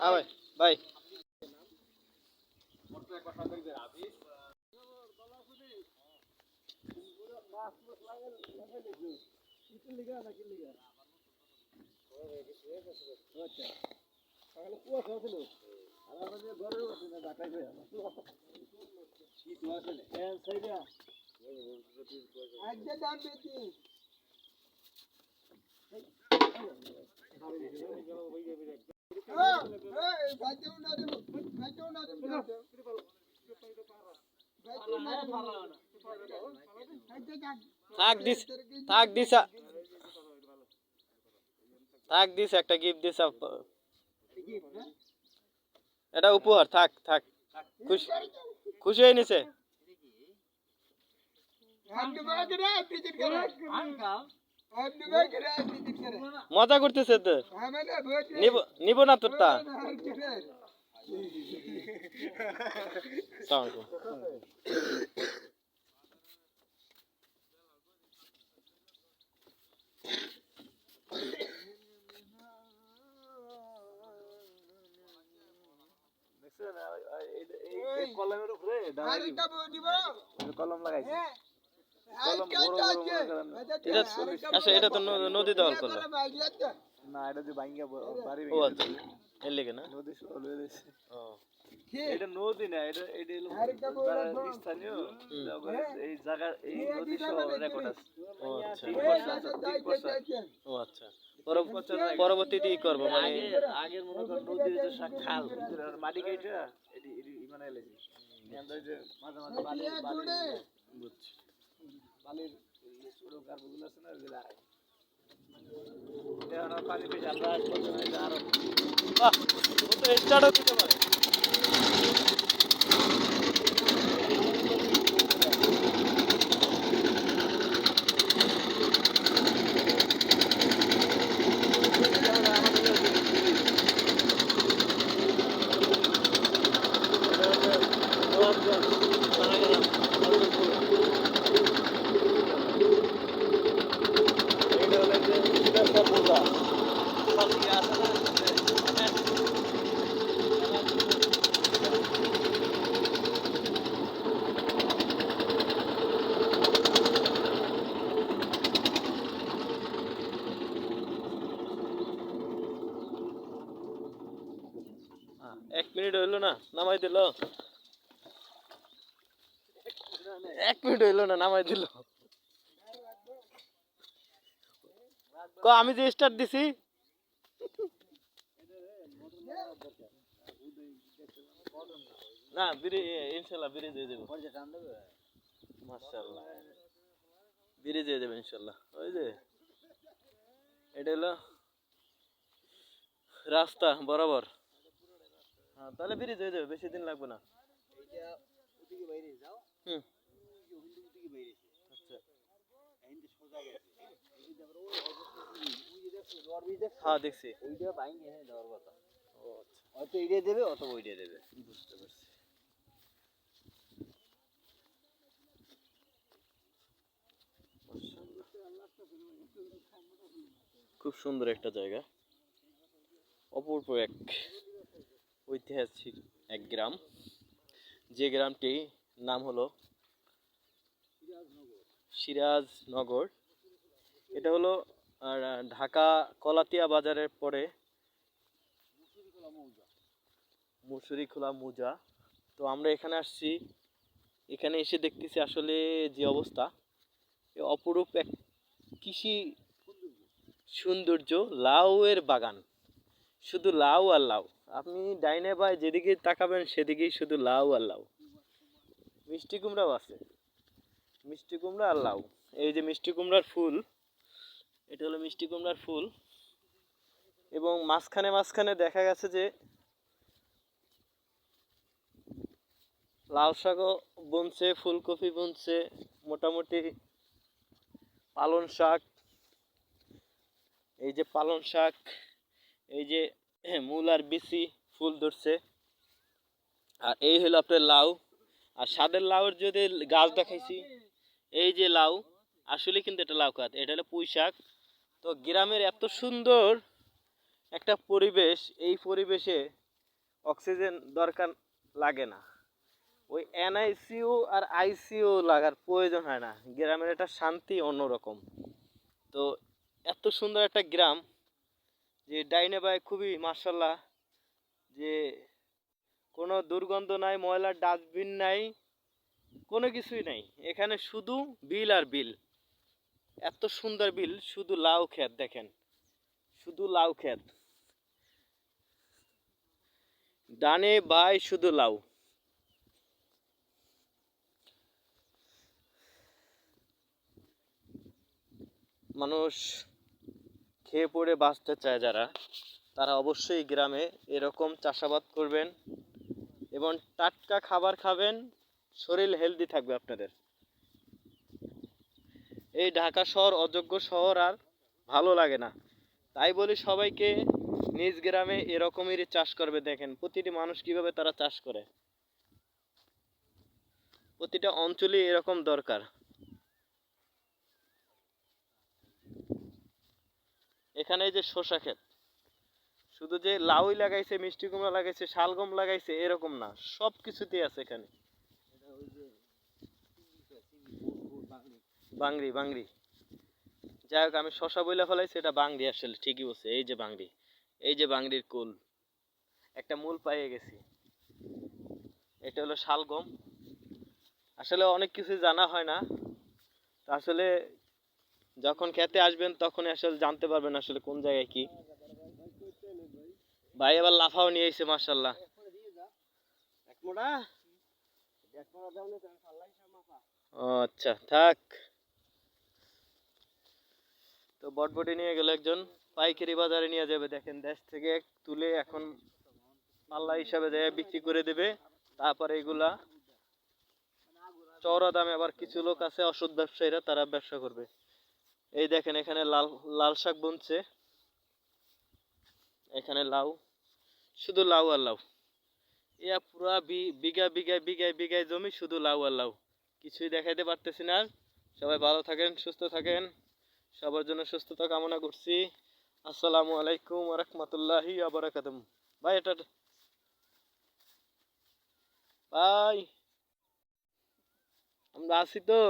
ভাই ভাই থাক দিস থাক দিস থাক দিস একটা গিফট দিস এটা উপহার থাক থাক খুশি খুশি হয়ে নিছে মজা করতেছে তো নিব না তোরটা কলমের উপরে কলম লাগাইছে আচ্ছা এটা তো নদী দখল করলো না এটা যে ভাঙ্গা বাড়ি ও আচ্ছা এর লেগে না নদী ও এটা নদী না এটা হলো স্থানীয় এই জায়গা এই নদী সহ রেকর্ড আছে ও আচ্ছা ও আচ্ছা পরবর্তীতে কি করব মানে আগের মনে কর নদীর যে খাল মাটি কাইটা এটি মানে এলাইছি এন্ড যে মাঝে মাঝে বালি বুঝছি বালির ছোট কার্বগুলো আছে না ওগুলা এটা পানি পেয়ে আমরা আসলে আরো বাহ ও তো স্টার্টও দিতে পারে এক মিনিট হইলো না নামাই দিল এক মিনিট হইলো না নামাই দিল আমি যে স্টার্ট দিছি না ইনশাল্লাহ ব্রিজ হয়ে যাবে মাশাআল্লাহ ব্রিজ হয়ে যাবে ইনশাল্লাহ ওই যে এটা হলো রাস্তা বরাবর হ্যাঁ তাহলে ব্রিজ হয়ে যাবে বেশি দিন লাগবে না হ্যাঁ দেখছি হয়তো এইটা দেবে অথবা ওইটা দেবে বুঝতে পারছি খুব সুন্দর একটা জায়গা অপূর্ব এক ঐতিহাসিক এক গ্রাম যে গ্রামটি নাম হলো সিরাজনগর এটা হলো ঢাকা কলাতিয়া বাজারের পরে মুসুরিখোলা মৌজা তো আমরা এখানে আসছি এখানে এসে দেখতেছি আসলে যে অবস্থা অপরূপ এক কৃষি সৌন্দর্য লাউ এর বাগান শুধু লাউ আর লাউ আপনি ডাইনে বাই যেদিকে তাকাবেন সেদিকেই শুধু লাউ আর লাউ মিষ্টি কুমড়াও আছে মিষ্টি কুমড়া আর লাউ এই যে মিষ্টি কুমড়ার ফুল এটা হলো মিষ্টি কুমড়ার ফুল এবং মাঝখানে মাঝখানে দেখা গেছে যে লাউ শাকও বুনছে ফুলকপি বুনছে মোটামুটি পালং শাক এই যে পালং শাক এই যে মূলার বিচি ফুল ধরছে আর এই হলো আপনার লাউ আর স্বাদের লাউয়ের যদি গাছ দেখাইছি এই যে লাউ আসলে কিন্তু এটা লাউ খাত, এটা হলো পুঁই শাক। তো গ্রামের এত সুন্দর একটা পরিবেশ, এই পরিবেশে অক্সিজেন দরকার লাগে না, ওই এনআইসিইউ আর আইসিইউ লাগার প্রয়োজন হয় না। গ্রামের একটা শান্তি অন্যরকম। তো এত সুন্দর একটা গ্রাম, যে ডাইনে বাই খুবই মার্শাল্লাহ, যে কোনো দুর্গন্ধ নাই, ময়লার ডাস্টবিন নাই, কোনো কিছুই নাই এখানে, শুধু বিল আর বিল। এত সুন্দর বিল, শুধু লাউ ক্ষেত দেখেন, শুধু লাউ ক্ষেত, ডানে বাই শুধু লাউ। মানুষ খেয়ে পড়ে বাঁচতে চায় যারা, তারা অবশ্যই গ্রামে এরকম চাষাবাদ করবেন এবং টাটকা খাবার খাবেন, শরীর হেলদি থাকবে আপনাদের। এই ঢাকা শহর অযোগ্য শহর আর ভালো লাগে না, তাই বলি সবাইকে নিজ গ্রামে এরকমেরই চাষ করবে। দেখেন প্রতিটি মানুষ কিভাবে তারা চাষ করে, প্রতিটা অঞ্চলে এরকম দরকার। এখানে এই যে শসা ক্ষেত, শুধু যে লাউই লাগাইছে, মিষ্টি কুমড়া লাগাইছে, শালগম লাগাইছে এরকম না, সব কিছুতেই আছে এখানে। বাংরি বাংরি, যাই হোক আমি শসা বইলা ফেলাইছি, এটা বাংরি, আসলে ঠিকই বলছে। এই যে বাংরি, এই যে বাংরির কুল, একটা মূল পাইয়ে গেছি। এটা হলো শালগম। আসলে অনেক কিছু জানা হয় না, আসলে যখন খেতে আসবেন তখন আসলে জানতে পারবেন আসলে কোন জায়গায় কি। ভাই এবার লাফাও নিয়ে এসেছে মার্শাল্লাহ। ও আচ্ছা থাক। তো বটবটি নিয়ে গেল একজন, পাইকারি বাজারে নিয়ে যাবে। দেখেন দেশ থেকে তুলে এখন পাল্লা হিসাবে দেয় বিক্রি করে দেবে, তারপরে এগুলা চওড়া দামে আবার কিছু লোক আছে অসৎ ব্যবসায়ীরা, তারা ব্যবসা করবে। এই দেখেন এখানে লাল লাল শাক বুনছে, এখানে লাউ, শুধু লাউ আর লাউ। ইয়া পুরা বিঘা বিঘায় বিঘায় বিঘায় জমি, শুধু লাউ আর লাউ, কিছুই দেখাইতে পারতেছি না। সবাই ভালো থাকেন, সুস্থ থাকেন, সবার জন্য সুস্থতা কামনা করছি। আসসালামু আলাইকুম ওয়া রাহমাতুল্লাহি ওয়া বারাকাতুহু। ভাই এটা ভাই, আমরা আছি তো।